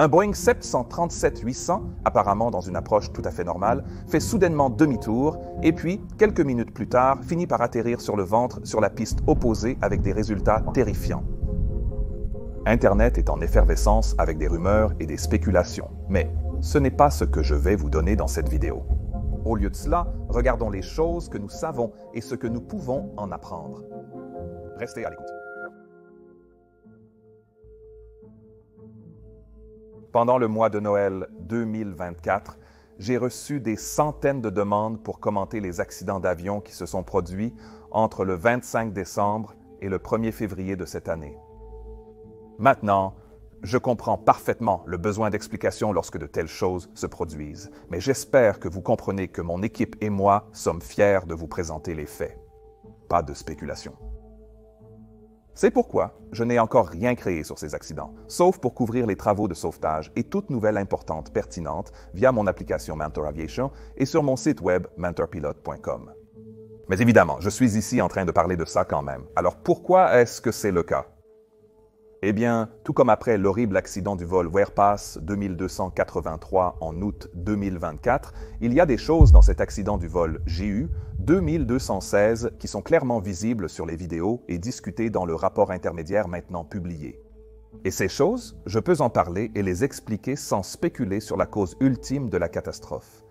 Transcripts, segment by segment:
Un Boeing 737-800, apparemment dans une approche tout à fait normale, fait soudainement demi-tour et puis, quelques minutes plus tard, finit par atterrir sur le ventre sur la piste opposée avec des résultats terrifiants. Internet est en effervescence avec des rumeurs et des spéculations, mais ce n'est pas ce que je vais vous donner dans cette vidéo. Au lieu de cela, regardons les choses que nous savons et ce que nous pouvons en apprendre. Restez à l'écoute. Pendant le mois de Noël 2024, j'ai reçu des centaines de demandes pour commenter les accidents d'avion qui se sont produits entre le 25 décembre et le 1er février de cette année. Maintenant, je comprends parfaitement le besoin d'explication lorsque de telles choses se produisent, mais j'espère que vous comprenez que mon équipe et moi sommes fiers de vous présenter les faits. Pas de spéculation. C'est pourquoi je n'ai encore rien créé sur ces accidents, sauf pour couvrir les travaux de sauvetage et toute nouvelle importante pertinente via mon application Mentor Aviation et sur mon site web mentorpilot.com. Mais évidemment, je suis ici en train de parler de ça quand même. Alors pourquoi est-ce que c'est le cas? Eh bien, tout comme après l'horrible accident du vol Warepass 2283 en août 2024, il y a des choses dans cet accident du vol GU 2216 qui sont clairement visibles sur les vidéos et discutées dans le rapport intermédiaire maintenant publié. Et ces choses, je peux en parler et les expliquer sans spéculer sur la cause ultime de la catastrophe.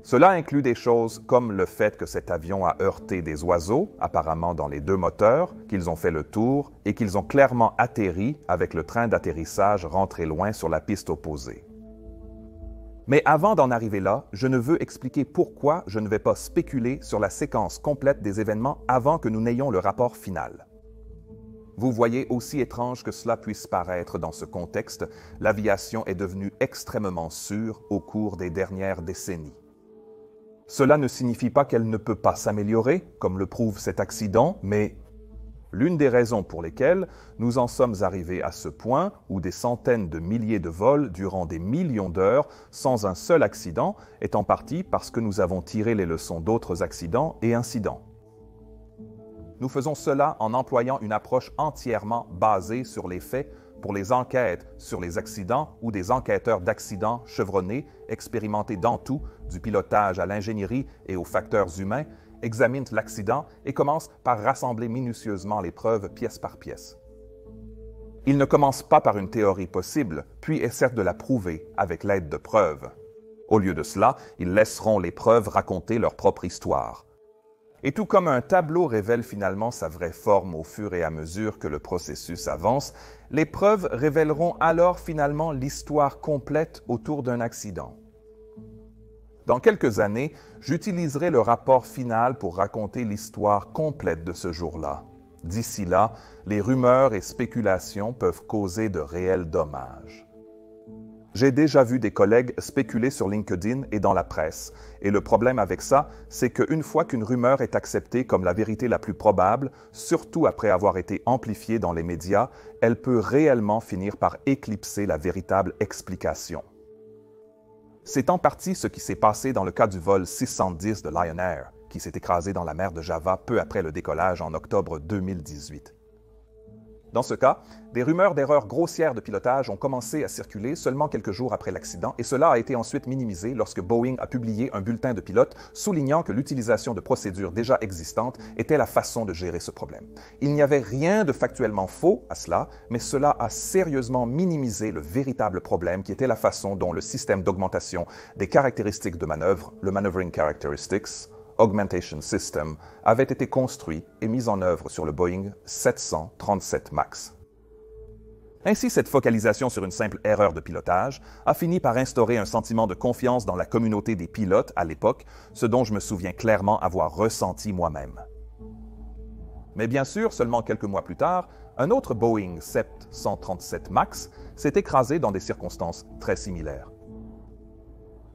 Cela inclut des choses comme le fait que cet avion a heurté des oiseaux, apparemment dans les deux moteurs, qu'ils ont fait le tour et qu'ils ont clairement atterri avec le train d'atterrissage rentré loin sur la piste opposée. Mais avant d'en arriver là, je ne veux expliquer pourquoi je ne vais pas spéculer sur la séquence complète des événements avant que nous n'ayons le rapport final. Vous voyez, aussi étrange que cela puisse paraître dans ce contexte, l'aviation est devenue extrêmement sûre au cours des dernières décennies. Cela ne signifie pas qu'elle ne peut pas s'améliorer, comme le prouve cet accident, mais l'une des raisons pour lesquelles nous en sommes arrivés à ce point où des centaines de milliers de vols durant des millions d'heures sans un seul accident est en partie parce que nous avons tiré les leçons d'autres accidents et incidents. Nous faisons cela en employant une approche entièrement basée sur les faits pour les enquêtes sur les accidents où des enquêteurs d'accidents chevronnés, expérimentés dans tout, du pilotage à l'ingénierie et aux facteurs humains, examinent l'accident et commencent par rassembler minutieusement les preuves pièce par pièce. Ils ne commencent pas par une théorie possible, puis essaient de la prouver avec l'aide de preuves. Au lieu de cela, ils laisseront les preuves raconter leur propre histoire. Et tout comme un tableau révèle finalement sa vraie forme au fur et à mesure que le processus avance, les preuves révéleront alors finalement l'histoire complète autour d'un accident. Dans quelques années, j'utiliserai le rapport final pour raconter l'histoire complète de ce jour-là. D'ici là, les rumeurs et spéculations peuvent causer de réels dommages. J'ai déjà vu des collègues spéculer sur LinkedIn et dans la presse, et le problème avec ça, c'est qu'une fois qu'une rumeur est acceptée comme la vérité la plus probable, surtout après avoir été amplifiée dans les médias, elle peut réellement finir par éclipser la véritable explication. C'est en partie ce qui s'est passé dans le cas du vol 610 de Lion Air, qui s'est écrasé dans la mer de Java peu après le décollage en octobre 2018. Dans ce cas, des rumeurs d'erreurs grossières de pilotage ont commencé à circuler seulement quelques jours après l'accident et cela a été ensuite minimisé lorsque Boeing a publié un bulletin de pilote soulignant que l'utilisation de procédures déjà existantes était la façon de gérer ce problème. Il n'y avait rien de factuellement faux à cela, mais cela a sérieusement minimisé le véritable problème qui était la façon dont le système d'augmentation des caractéristiques de manœuvre, le Maneuvering Characteristics, Augmentation System, avait été construit et mis en œuvre sur le Boeing 737 MAX. Ainsi, cette focalisation sur une simple erreur de pilotage a fini par instaurer un sentiment de confiance dans la communauté des pilotes à l'époque, ce dont je me souviens clairement avoir ressenti moi-même. Mais bien sûr, seulement quelques mois plus tard, un autre Boeing 737 MAX s'est écrasé dans des circonstances très similaires.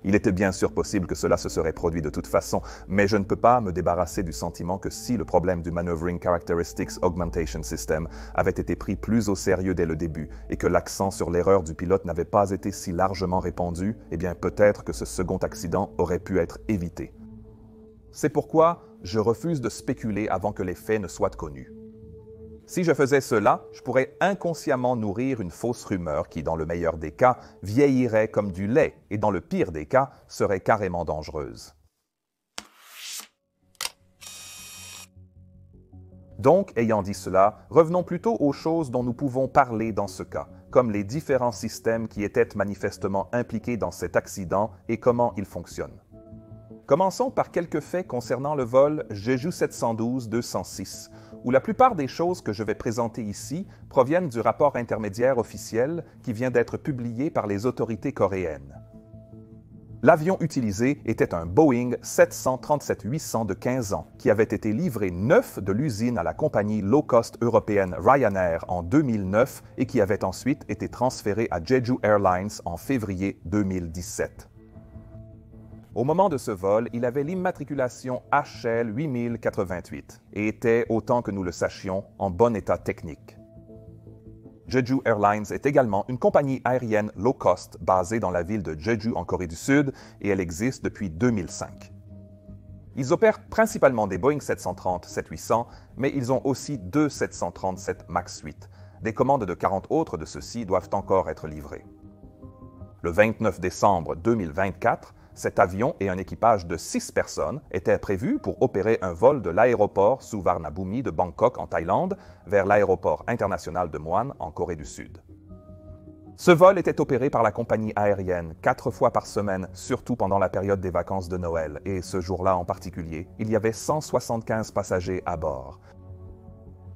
Il était bien sûr possible que cela se serait produit de toute façon, mais je ne peux pas me débarrasser du sentiment que si le problème du Maneuvering Characteristics Augmentation System avait été pris plus au sérieux dès le début et que l'accent sur l'erreur du pilote n'avait pas été si largement répandu, eh bien peut-être que ce second accident aurait pu être évité. C'est pourquoi je refuse de spéculer avant que les faits ne soient connus. Si je faisais cela, je pourrais inconsciemment nourrir une fausse rumeur qui, dans le meilleur des cas, vieillirait comme du lait et dans le pire des cas, serait carrément dangereuse. Donc, ayant dit cela, revenons plutôt aux choses dont nous pouvons parler dans ce cas, comme les différents systèmes qui étaient manifestement impliqués dans cet accident et comment ils fonctionnent. Commençons par quelques faits concernant le vol Jeju 712-206, où la plupart des choses que je vais présenter ici proviennent du rapport intermédiaire officiel qui vient d'être publié par les autorités coréennes. L'avion utilisé était un Boeing 737-800 de 15 ans qui avait été livré neuf de l'usine à la compagnie low-cost européenne Ryanair en 2009 et qui avait ensuite été transféré à Jeju Airlines en février 2017. Au moment de ce vol, il avait l'immatriculation HL 8088 et était, autant que nous le sachions, en bon état technique. Jeju Airlines est également une compagnie aérienne low-cost basée dans la ville de Jeju en Corée du Sud et elle existe depuis 2005. Ils opèrent principalement des Boeing 730-7800, mais ils ont aussi deux 737 MAX 8. Des commandes de 40 autres de ceux-ci doivent encore être livrées. Le 29 décembre 2024, cet avion et un équipage de 6 personnes étaient prévus pour opérer un vol de l'aéroport Suvarnabhumi de Bangkok en Thaïlande vers l'aéroport international de Muan en Corée du Sud. Ce vol était opéré par la compagnie aérienne 4 fois par semaine, surtout pendant la période des vacances de Noël, et ce jour-là en particulier, il y avait 175 passagers à bord.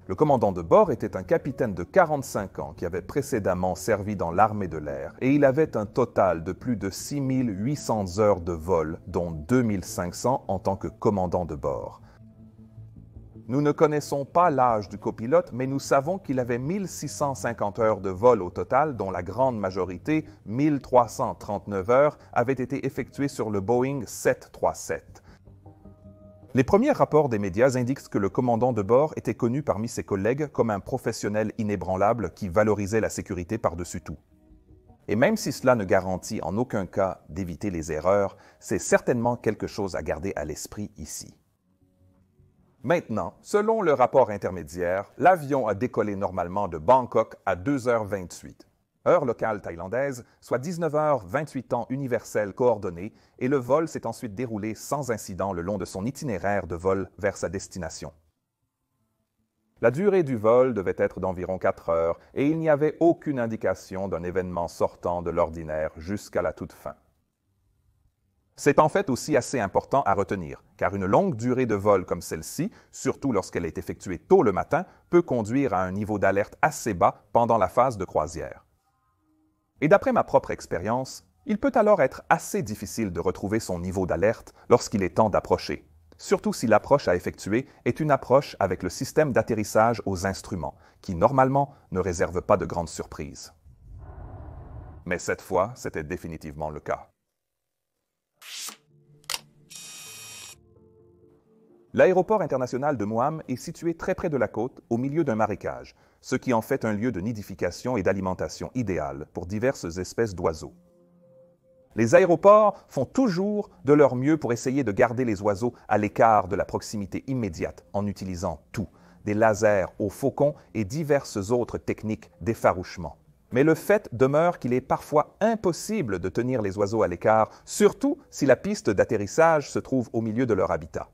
Le commandant de bord était un capitaine de 45 ans qui avait précédemment servi dans l'armée de l'air et il avait un total de plus de 6800 heures de vol, dont 2500 en tant que commandant de bord. Nous ne connaissons pas l'âge du copilote, mais nous savons qu'il avait 1650 heures de vol au total, dont la grande majorité, 1339 heures, avaient été effectuées sur le Boeing 737. Les premiers rapports des médias indiquent que le commandant de bord était connu parmi ses collègues comme un professionnel inébranlable qui valorisait la sécurité par-dessus tout. Et même si cela ne garantit en aucun cas d'éviter les erreurs, c'est certainement quelque chose à garder à l'esprit ici. Maintenant, selon le rapport intermédiaire, l'avion a décollé normalement de Bangkok à 2h28. Heure locale thaïlandaise, soit 19h28 temps universel coordonné, et le vol s'est ensuite déroulé sans incident le long de son itinéraire de vol vers sa destination. La durée du vol devait être d'environ 4 heures, et il n'y avait aucune indication d'un événement sortant de l'ordinaire jusqu'à la toute fin. C'est en fait aussi assez important à retenir, car une longue durée de vol comme celle-ci, surtout lorsqu'elle est effectuée tôt le matin, peut conduire à un niveau d'alerte assez bas pendant la phase de croisière. Et d'après ma propre expérience, il peut alors être assez difficile de retrouver son niveau d'alerte lorsqu'il est temps d'approcher, surtout si l'approche à effectuer est une approche avec le système d'atterrissage aux instruments, qui normalement ne réserve pas de grandes surprises. Mais cette fois, c'était définitivement le cas. L'aéroport international de Muam est situé très près de la côte, au milieu d'un marécage, ce qui en fait un lieu de nidification et d'alimentation idéal pour diverses espèces d'oiseaux. Les aéroports font toujours de leur mieux pour essayer de garder les oiseaux à l'écart de la proximité immédiate en utilisant tout, des lasers aux faucons et diverses autres techniques d'effarouchement. Mais le fait demeure qu'il est parfois impossible de tenir les oiseaux à l'écart, surtout si la piste d'atterrissage se trouve au milieu de leur habitat.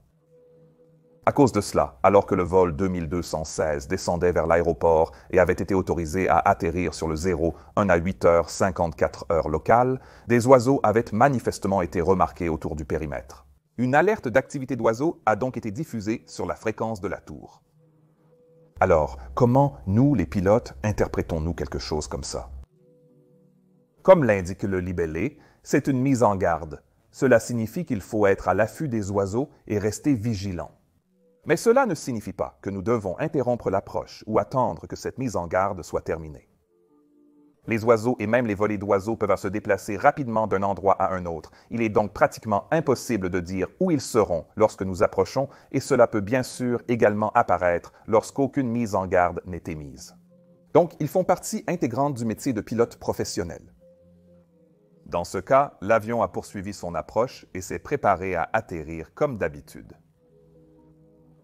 À cause de cela, alors que le vol 2216 descendait vers l'aéroport et avait été autorisé à atterrir sur le 01 à 8h54 heure locale, des oiseaux avaient manifestement été remarqués autour du périmètre. Une alerte d'activité d'oiseaux a donc été diffusée sur la fréquence de la tour. Alors, comment nous, les pilotes, interprétons-nous quelque chose comme ça? Comme l'indique le libellé, c'est une mise en garde. Cela signifie qu'il faut être à l'affût des oiseaux et rester vigilant. Mais cela ne signifie pas que nous devons interrompre l'approche ou attendre que cette mise en garde soit terminée. Les oiseaux et même les volées d'oiseaux peuvent se déplacer rapidement d'un endroit à un autre. Il est donc pratiquement impossible de dire où ils seront lorsque nous approchons et cela peut bien sûr également apparaître lorsqu'aucune mise en garde n'est émise. Donc, ils font partie intégrante du métier de pilote professionnel. Dans ce cas, l'avion a poursuivi son approche et s'est préparé à atterrir comme d'habitude.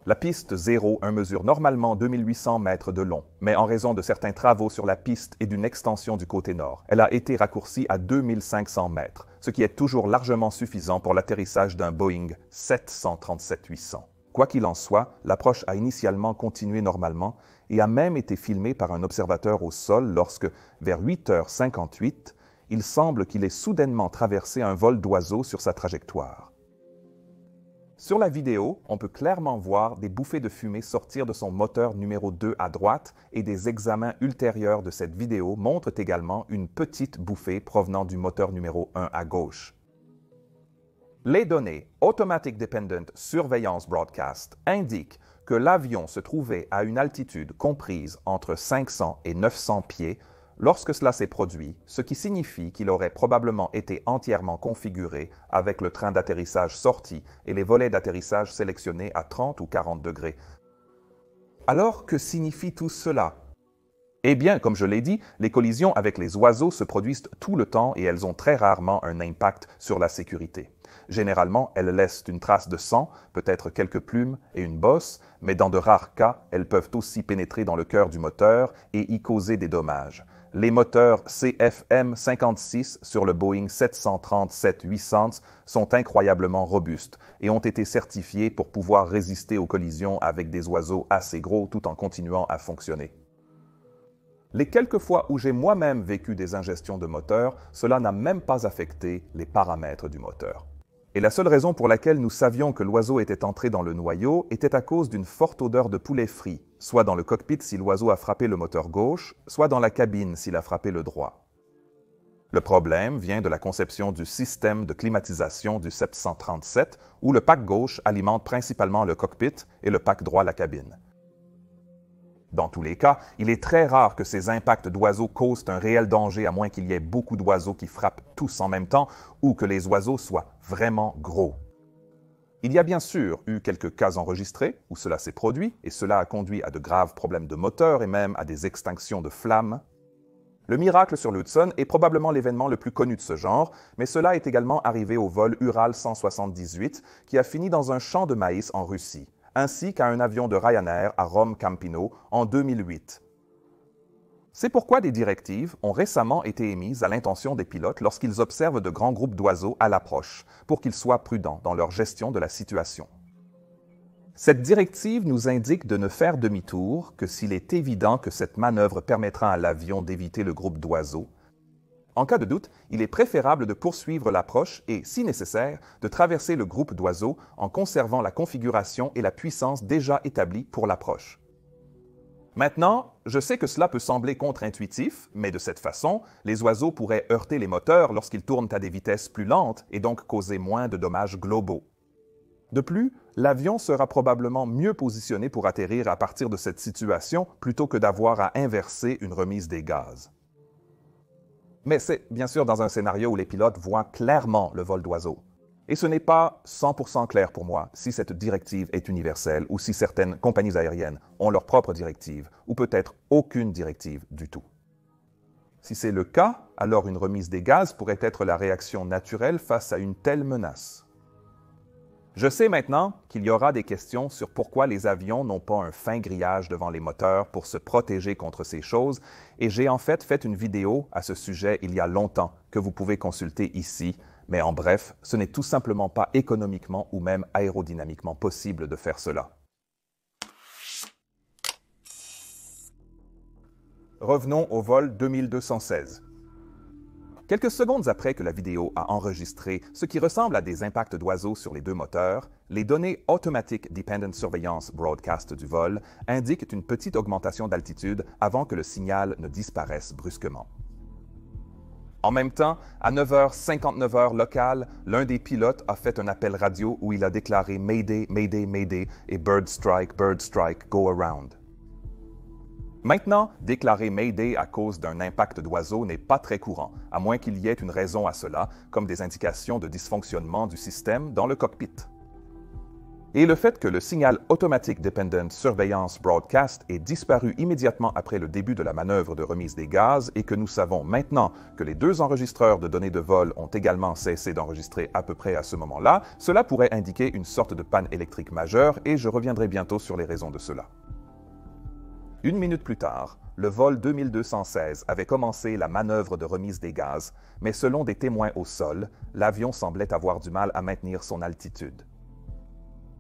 La piste 01 mesure normalement 2800 mètres de long, mais en raison de certains travaux sur la piste et d'une extension du côté nord, elle a été raccourcie à 2500 mètres, ce qui est toujours largement suffisant pour l'atterrissage d'un Boeing 737-800. Quoi qu'il en soit, l'approche a initialement continué normalement et a même été filmée par un observateur au sol lorsque, vers 8h58, il semble qu'il ait soudainement traversé un vol d'oiseau sur sa trajectoire. Sur la vidéo, on peut clairement voir des bouffées de fumée sortir de son moteur numéro 2 à droite et des examens ultérieurs de cette vidéo montrent également une petite bouffée provenant du moteur numéro 1 à gauche. Les données Automatic Dependent Surveillance Broadcast indiquent que l'avion se trouvait à une altitude comprise entre 500 et 900 pieds lorsque cela s'est produit, ce qui signifie qu'il aurait probablement été entièrement configuré avec le train d'atterrissage sorti et les volets d'atterrissage sélectionnés à 30 ou 40 degrés. Alors, que signifie tout cela? Eh bien, comme je l'ai dit, les collisions avec les oiseaux se produisent tout le temps et elles ont très rarement un impact sur la sécurité. Généralement, elles laissent une trace de sang, peut-être quelques plumes et une bosse, mais dans de rares cas, elles peuvent aussi pénétrer dans le cœur du moteur et y causer des dommages. Les moteurs CFM56 sur le Boeing 737-800 sont incroyablement robustes et ont été certifiés pour pouvoir résister aux collisions avec des oiseaux assez gros tout en continuant à fonctionner. Les quelques fois où j'ai moi-même vécu des ingestions de moteur, cela n'a même pas affecté les paramètres du moteur. Et la seule raison pour laquelle nous savions que l'oiseau était entré dans le noyau était à cause d'une forte odeur de poulet frit, soit dans le cockpit si l'oiseau a frappé le moteur gauche, soit dans la cabine s'il a frappé le droit. Le problème vient de la conception du système de climatisation du 737, où le pack gauche alimente principalement le cockpit et le pack droit la cabine. Dans tous les cas, il est très rare que ces impacts d'oiseaux causent un réel danger à moins qu'il y ait beaucoup d'oiseaux qui frappent tous en même temps ou que les oiseaux soient vraiment gros. Il y a bien sûr eu quelques cas enregistrés où cela s'est produit et cela a conduit à de graves problèmes de moteur et même à des extinctions de flammes. Le miracle sur l'Hudson est probablement l'événement le plus connu de ce genre, mais cela est également arrivé au vol Ural 178 qui a fini dans un champ de maïs en Russie, ainsi qu'à un avion de Ryanair à Rome-Campino en 2008. C'est pourquoi des directives ont récemment été émises à l'intention des pilotes lorsqu'ils observent de grands groupes d'oiseaux à l'approche, pour qu'ils soient prudents dans leur gestion de la situation. Cette directive nous indique de ne faire demi-tour que s'il est évident que cette manœuvre permettra à l'avion d'éviter le groupe d'oiseaux. En cas de doute, il est préférable de poursuivre l'approche et, si nécessaire, de traverser le groupe d'oiseaux en conservant la configuration et la puissance déjà établies pour l'approche. Maintenant, je sais que cela peut sembler contre-intuitif, mais de cette façon, les oiseaux pourraient heurter les moteurs lorsqu'ils tournent à des vitesses plus lentes et donc causer moins de dommages globaux. De plus, l'avion sera probablement mieux positionné pour atterrir à partir de cette situation plutôt que d'avoir à inverser une remise des gaz. Mais c'est bien sûr dans un scénario où les pilotes voient clairement le vol d'oiseaux. Et ce n'est pas 100% clair pour moi si cette directive est universelle ou si certaines compagnies aériennes ont leur propre directive ou peut-être aucune directive du tout. Si c'est le cas, alors une remise des gaz pourrait être la réaction naturelle face à une telle menace. Je sais maintenant qu'il y aura des questions sur pourquoi les avions n'ont pas un fin grillage devant les moteurs pour se protéger contre ces choses, et j'ai en fait une vidéo à ce sujet il y a longtemps que vous pouvez consulter ici, mais en bref, ce n'est tout simplement pas économiquement ou même aérodynamiquement possible de faire cela. Revenons au vol 2216. Quelques secondes après que la vidéo a enregistré ce qui ressemble à des impacts d'oiseaux sur les deux moteurs, les données Automatic Dependent Surveillance Broadcast du vol indiquent une petite augmentation d'altitude avant que le signal ne disparaisse brusquement. En même temps, à 9h59 heure locale, l'un des pilotes a fait un appel radio où il a déclaré « Mayday, Mayday, Mayday » et Bird Strike, Go Around ». Maintenant, déclarer Mayday à cause d'un impact d'oiseau n'est pas très courant, à moins qu'il y ait une raison à cela, comme des indications de dysfonctionnement du système dans le cockpit. Et le fait que le signal Automatic Dependent Surveillance Broadcast ait disparu immédiatement après le début de la manœuvre de remise des gaz et que nous savons maintenant que les deux enregistreurs de données de vol ont également cessé d'enregistrer à peu près à ce moment-là, cela pourrait indiquer une sorte de panne électrique majeure et je reviendrai bientôt sur les raisons de cela. Une minute plus tard, le vol 2216 avait commencé la manœuvre de remise des gaz, mais selon des témoins au sol, l'avion semblait avoir du mal à maintenir son altitude.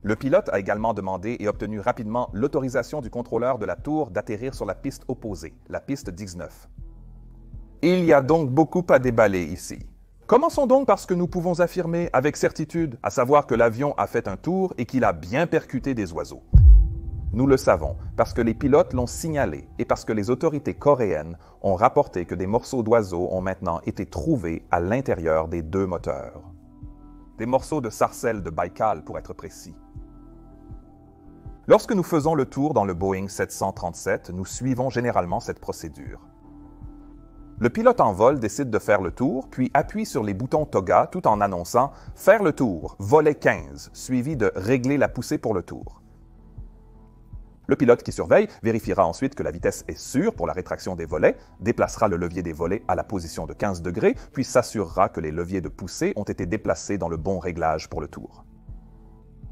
Le pilote a également demandé et obtenu rapidement l'autorisation du contrôleur de la tour d'atterrir sur la piste opposée, la piste 19. Il y a donc beaucoup à déballer ici. Commençons donc par ce que nous pouvons affirmer avec certitude, à savoir que l'avion a fait un tour et qu'il a bien percuté des oiseaux. Nous le savons parce que les pilotes l'ont signalé et parce que les autorités coréennes ont rapporté que des morceaux d'oiseaux ont maintenant été trouvés à l'intérieur des deux moteurs. Des morceaux de sarcelles de Baïkal pour être précis. Lorsque nous faisons le tour dans le Boeing 737, nous suivons généralement cette procédure. Le pilote en vol décide de faire le tour, puis appuie sur les boutons TOGA tout en annonçant « Faire le tour, volet 15 », suivi de « Régler la poussée pour le tour ». Le pilote qui surveille vérifiera ensuite que la vitesse est sûre pour la rétraction des volets, déplacera le levier des volets à la position de 15 degrés, puis s'assurera que les leviers de poussée ont été déplacés dans le bon réglage pour le tour.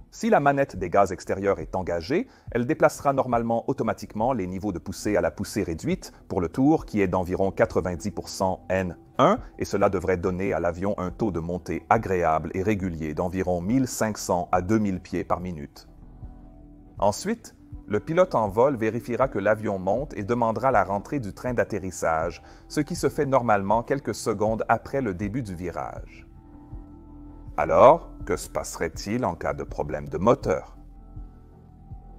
Si la manette des gaz extérieurs est engagée, elle déplacera normalement automatiquement les niveaux de poussée à la poussée réduite pour le tour qui est d'environ 90% N1 et cela devrait donner à l'avion un taux de montée agréable et régulier d'environ 1500 à 2000 pieds par minute. Ensuite, le pilote en vol vérifiera que l'avion monte et demandera la rentrée du train d'atterrissage, ce qui se fait normalement quelques secondes après le début du virage. Alors, que se passerait-il en cas de problème de moteur?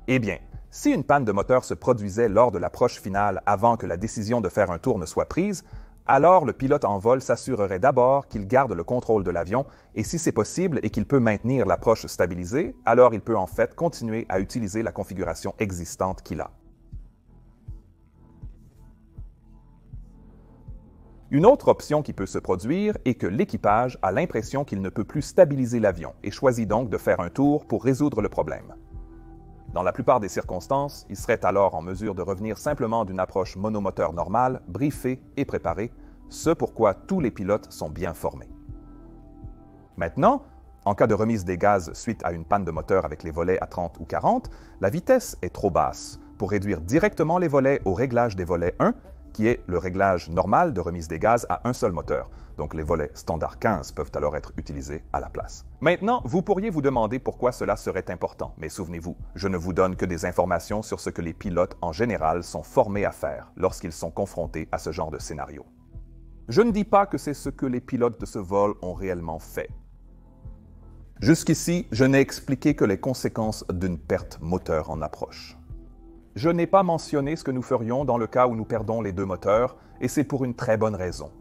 Eh bien, si une panne de moteur se produisait lors de l'approche finale avant que la décision de faire un tour ne soit prise, alors le pilote en vol s'assurerait d'abord qu'il garde le contrôle de l'avion et si c'est possible et qu'il peut maintenir l'approche stabilisée, alors il peut en fait continuer à utiliser la configuration existante qu'il a. Une autre option qui peut se produire est que l'équipage a l'impression qu'il ne peut plus stabiliser l'avion et choisit donc de faire un tour pour résoudre le problème. Dans la plupart des circonstances, il serait alors en mesure de revenir simplement d'une approche monomoteur normale, briefée et préparée, ce pourquoi tous les pilotes sont bien formés. Maintenant, en cas de remise des gaz suite à une panne de moteur avec les volets à 30 ou 40, la vitesse est trop basse pour réduire directement les volets au réglage des volets 1, qui est le réglage normal de remise des gaz à un seul moteur. Donc les volets standard 15 peuvent alors être utilisés à la place. Maintenant, vous pourriez vous demander pourquoi cela serait important, mais souvenez-vous, je ne vous donne que des informations sur ce que les pilotes en général sont formés à faire lorsqu'ils sont confrontés à ce genre de scénario. Je ne dis pas que c'est ce que les pilotes de ce vol ont réellement fait. Jusqu'ici, je n'ai expliqué que les conséquences d'une perte moteur en approche. Je n'ai pas mentionné ce que nous ferions dans le cas où nous perdons les deux moteurs, et c'est pour une très bonne raison.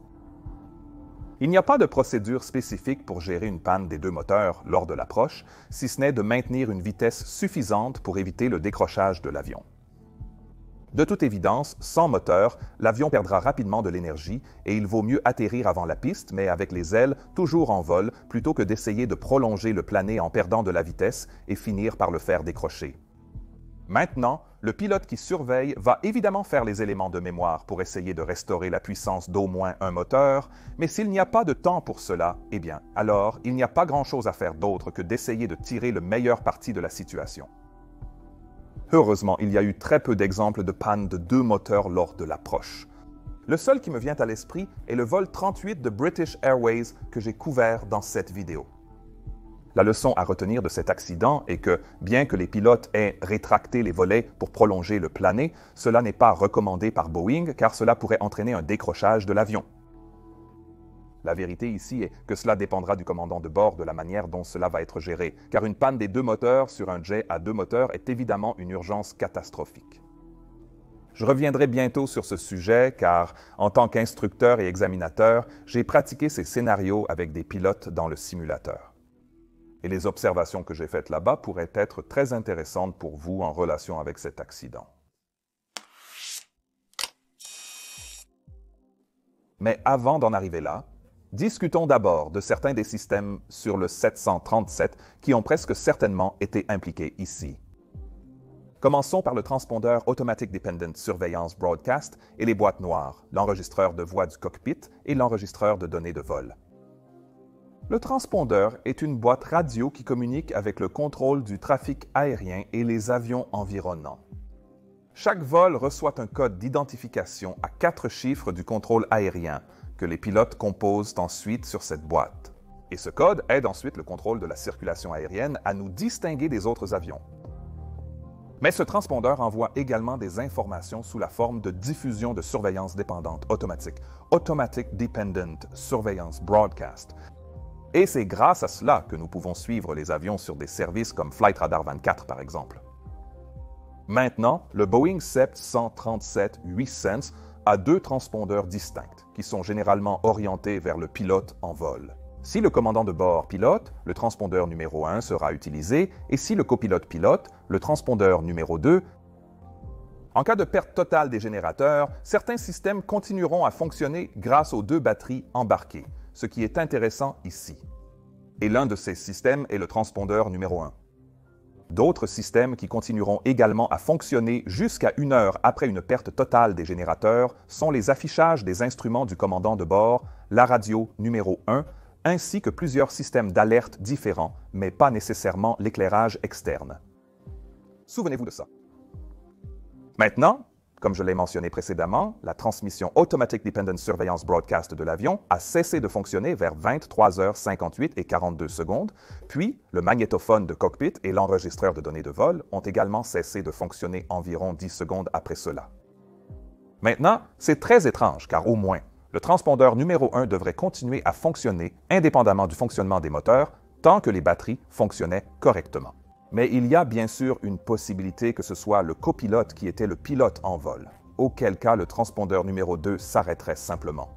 Il n'y a pas de procédure spécifique pour gérer une panne des deux moteurs lors de l'approche, si ce n'est de maintenir une vitesse suffisante pour éviter le décrochage de l'avion. De toute évidence, sans moteur, l'avion perdra rapidement de l'énergie et il vaut mieux atterrir avant la piste, mais avec les ailes toujours en vol, plutôt que d'essayer de prolonger le plané en perdant de la vitesse et finir par le faire décrocher. Maintenant, le pilote qui surveille va évidemment faire les éléments de mémoire pour essayer de restaurer la puissance d'au moins un moteur, mais s'il n'y a pas de temps pour cela, eh bien, alors il n'y a pas grand-chose à faire d'autre que d'essayer de tirer le meilleur parti de la situation. Heureusement, il y a eu très peu d'exemples de panne de deux moteurs lors de l'approche. Le seul qui me vient à l'esprit est le vol 38 de British Airways que j'ai couvert dans cette vidéo. La leçon à retenir de cet accident est que, bien que les pilotes aient rétracté les volets pour prolonger le plané, cela n'est pas recommandé par Boeing car cela pourrait entraîner un décrochage de l'avion. La vérité ici est que cela dépendra du commandant de bord de la manière dont cela va être géré, car une panne des deux moteurs sur un jet à deux moteurs est évidemment une urgence catastrophique. Je reviendrai bientôt sur ce sujet car, en tant qu'instructeur et examinateur, j'ai pratiqué ces scénarios avec des pilotes dans le simulateur. Et les observations que j'ai faites là-bas pourraient être très intéressantes pour vous en relation avec cet accident. Mais avant d'en arriver là, Discutons d'abord de certains des systèmes sur le 737 qui ont presque certainement été impliqués ici. Commençons par le transpondeur Automatic Dependent Surveillance Broadcast et les boîtes noires, l'enregistreur de voix du cockpit et l'enregistreur de données de vol. Le transpondeur est une boîte radio qui communique avec le contrôle du trafic aérien et les avions environnants. Chaque vol reçoit un code d'identification à 4 chiffres du contrôle aérien que les pilotes composent ensuite sur cette boîte. Et ce code aide ensuite le contrôle de la circulation aérienne à nous distinguer des autres avions. Mais ce transpondeur envoie également des informations sous la forme de diffusion de surveillance dépendante automatique, Automatic Dependent Surveillance Broadcast. Et c'est grâce à cela que nous pouvons suivre les avions sur des services comme Flight Radar 24 par exemple. Maintenant, le Boeing 737-800 a 2 transpondeurs distincts qui sont généralement orientés vers le pilote en vol. Si le commandant de bord pilote, le transpondeur numéro 1 sera utilisé, et si le copilote pilote, le transpondeur numéro 2. En cas de perte totale des générateurs, certains systèmes continueront à fonctionner grâce aux 2 batteries embarquées, ce qui est intéressant ici. Et l'un de ces systèmes est le transpondeur numéro 1. D'autres systèmes qui continueront également à fonctionner jusqu'à 1 heure après une perte totale des générateurs sont les affichages des instruments du commandant de bord, la radio numéro 1, ainsi que plusieurs systèmes d'alerte différents, mais pas nécessairement l'éclairage externe. Souvenez-vous de ça. Maintenant, comme je l'ai mentionné précédemment, la transmission Automatic Dependent Surveillance Broadcast de l'avion a cessé de fonctionner vers 23h58 et 42 secondes, puis le magnétophone de cockpit et l'enregistreur de données de vol ont également cessé de fonctionner environ 10 secondes après cela. Maintenant, c'est très étrange car au moins, le transpondeur numéro 1 devrait continuer à fonctionner indépendamment du fonctionnement des moteurs tant que les batteries fonctionnaient correctement. Mais il y a bien sûr une possibilité que ce soit le copilote qui était le pilote en vol, auquel cas le transpondeur numéro 2 s'arrêterait simplement.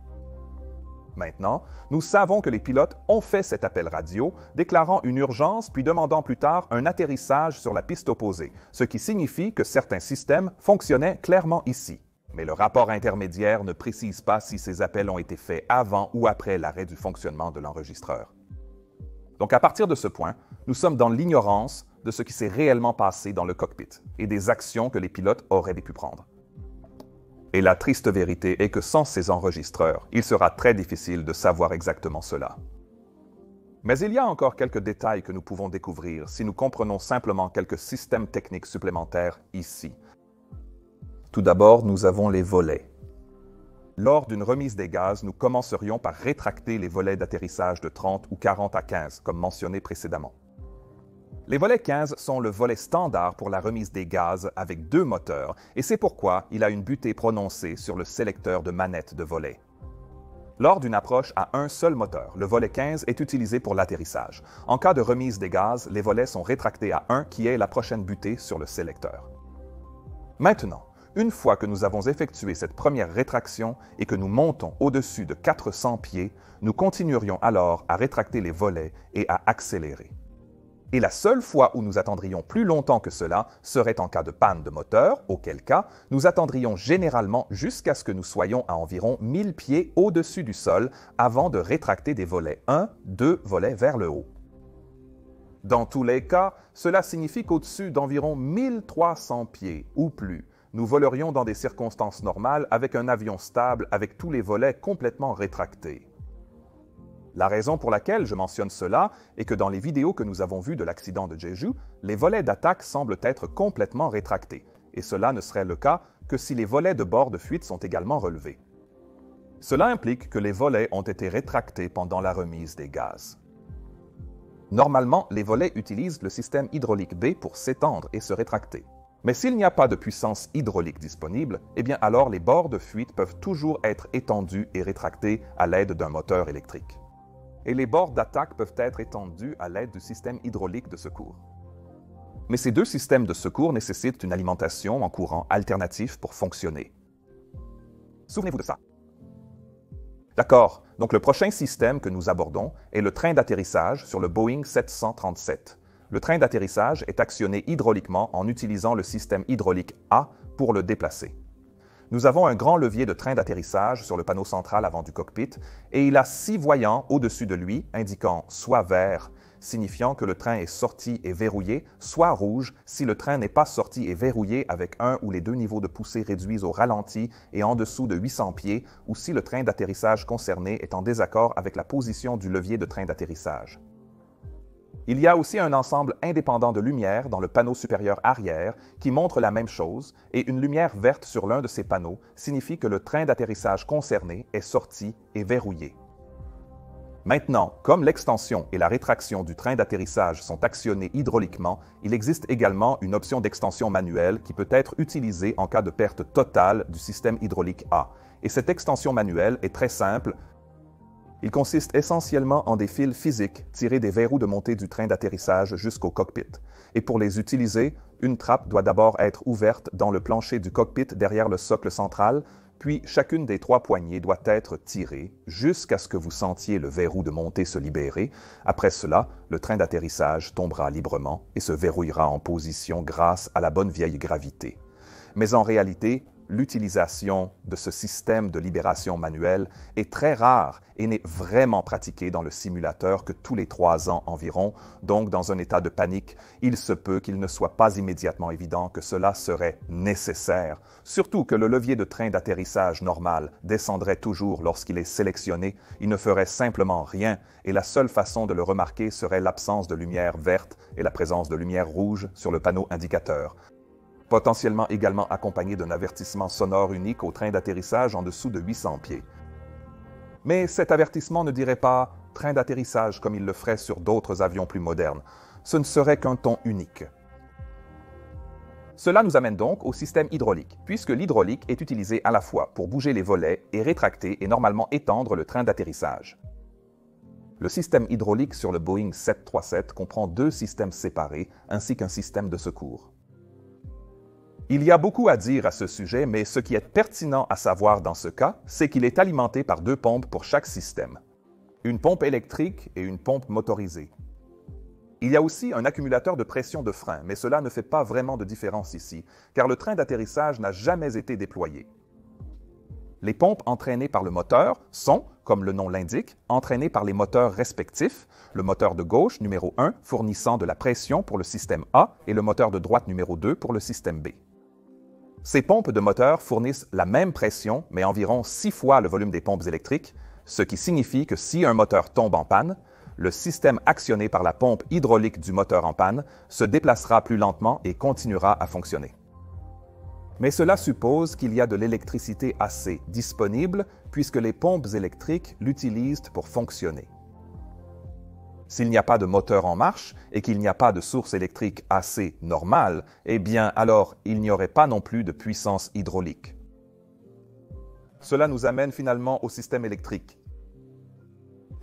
Maintenant, nous savons que les pilotes ont fait cet appel radio, déclarant une urgence puis demandant plus tard un atterrissage sur la piste opposée, ce qui signifie que certains systèmes fonctionnaient clairement ici. Mais le rapport intermédiaire ne précise pas si ces appels ont été faits avant ou après l'arrêt du fonctionnement de l'enregistreur. Donc à partir de ce point, nous sommes dans l'ignorance de ce qui s'est réellement passé dans le cockpit et des actions que les pilotes auraient pu prendre. Et la triste vérité est que sans ces enregistreurs, il sera très difficile de savoir exactement cela. Mais il y a encore quelques détails que nous pouvons découvrir si nous comprenons simplement quelques systèmes techniques supplémentaires ici. Tout d'abord, nous avons les volets. Lors d'une remise des gaz, nous commencerions par rétracter les volets d'atterrissage de 30 ou 40 à 15, comme mentionné précédemment. Les volets 15 sont le volet standard pour la remise des gaz avec 2 moteurs, et c'est pourquoi il a une butée prononcée sur le sélecteur de manette de volet. Lors d'une approche à un seul moteur, le volet 15 est utilisé pour l'atterrissage. En cas de remise des gaz, les volets sont rétractés à 1 qui est la prochaine butée sur le sélecteur. Maintenant, une fois que nous avons effectué cette première rétraction et que nous montons au-dessus de 400 pieds, nous continuerions alors à rétracter les volets et à accélérer. Et la seule fois où nous attendrions plus longtemps que cela serait en cas de panne de moteur, auquel cas nous attendrions généralement jusqu'à ce que nous soyons à environ 1000 pieds au-dessus du sol avant de rétracter des volets 1, 2 volets vers le haut. Dans tous les cas, cela signifie qu'au-dessus d'environ 1300 pieds ou plus, nous volerions dans des circonstances normales avec un avion stable avec tous les volets complètement rétractés. La raison pour laquelle je mentionne cela est que dans les vidéos que nous avons vues de l'accident de Jeju, les volets d'attaque semblent être complètement rétractés, et cela ne serait le cas que si les volets de bord de fuite sont également relevés. Cela implique que les volets ont été rétractés pendant la remise des gaz. Normalement, les volets utilisent le système hydraulique B pour s'étendre et se rétracter. Mais s'il n'y a pas de puissance hydraulique disponible, eh bien alors les bords de fuite peuvent toujours être étendus et rétractés à l'aide d'un moteur électrique. Et les bords d'attaque peuvent être étendus à l'aide du système hydraulique de secours. Mais ces 2 systèmes de secours nécessitent une alimentation en courant alternatif pour fonctionner. Souvenez-vous de ça. D'accord, donc le prochain système que nous abordons est le train d'atterrissage sur le Boeing 737. Le train d'atterrissage est actionné hydrauliquement en utilisant le système hydraulique A pour le déplacer. Nous avons un grand levier de train d'atterrissage sur le panneau central avant du cockpit et il a 6 voyants au-dessus de lui indiquant soit vert, signifiant que le train est sorti et verrouillé, soit rouge si le train n'est pas sorti et verrouillé avec un ou les deux niveaux de poussée réduits au ralenti et en dessous de 800 pieds, ou si le train d'atterrissage concerné est en désaccord avec la position du levier de train d'atterrissage. Il y a aussi un ensemble indépendant de lumières dans le panneau supérieur arrière qui montre la même chose et une lumière verte sur l'un de ces panneaux signifie que le train d'atterrissage concerné est sorti et verrouillé. Maintenant, comme l'extension et la rétraction du train d'atterrissage sont actionnées hydrauliquement, il existe également une option d'extension manuelle qui peut être utilisée en cas de perte totale du système hydraulique A. Et cette extension manuelle est très simple. Il consiste essentiellement en des fils physiques tirés des verrous de montée du train d'atterrissage jusqu'au cockpit. Et pour les utiliser, une trappe doit d'abord être ouverte dans le plancher du cockpit derrière le socle central, puis chacune des 3 poignées doit être tirée jusqu'à ce que vous sentiez le verrou de montée se libérer. Après cela, le train d'atterrissage tombera librement et se verrouillera en position grâce à la bonne vieille gravité. Mais en réalité, l'utilisation de ce système de libération manuelle est très rare et n'est vraiment pratiquée dans le simulateur que tous les 3 ans environ, donc dans un état de panique, il se peut qu'il ne soit pas immédiatement évident que cela serait nécessaire, surtout que le levier de train d'atterrissage normal descendrait toujours lorsqu'il est sélectionné, il ne ferait simplement rien et la seule façon de le remarquer serait l'absence de lumière verte et la présence de lumière rouge sur le panneau indicateur, potentiellement également accompagné d'un avertissement sonore unique au train d'atterrissage en dessous de 800 pieds. Mais cet avertissement ne dirait pas « train d'atterrissage » comme il le ferait sur d'autres avions plus modernes. Ce ne serait qu'un ton unique. Cela nous amène donc au système hydraulique, puisque l'hydraulique est utilisé à la fois pour bouger les volets et rétracter et normalement étendre le train d'atterrissage. Le système hydraulique sur le Boeing 737 comprend 2 systèmes séparés ainsi qu'un système de secours. Il y a beaucoup à dire à ce sujet, mais ce qui est pertinent à savoir dans ce cas, c'est qu'il est alimenté par 2 pompes pour chaque système. Une pompe électrique et une pompe motorisée. Il y a aussi un accumulateur de pression de frein, mais cela ne fait pas vraiment de différence ici, car le train d'atterrissage n'a jamais été déployé. Les pompes entraînées par le moteur sont, comme le nom l'indique, entraînées par les moteurs respectifs, le moteur de gauche numéro 1 fournissant de la pression pour le système A et le moteur de droite numéro 2 pour le système B. Ces pompes de moteur fournissent la même pression, mais environ 6 fois le volume des pompes électriques, ce qui signifie que si un moteur tombe en panne, le système actionné par la pompe hydraulique du moteur en panne se déplacera plus lentement et continuera à fonctionner. Mais cela suppose qu'il y a de l'électricité assez disponible puisque les pompes électriques l'utilisent pour fonctionner. S'il n'y a pas de moteur en marche et qu'il n'y a pas de source électrique assez normale, eh bien alors il n'y aurait pas non plus de puissance hydraulique. Cela nous amène finalement au système électrique.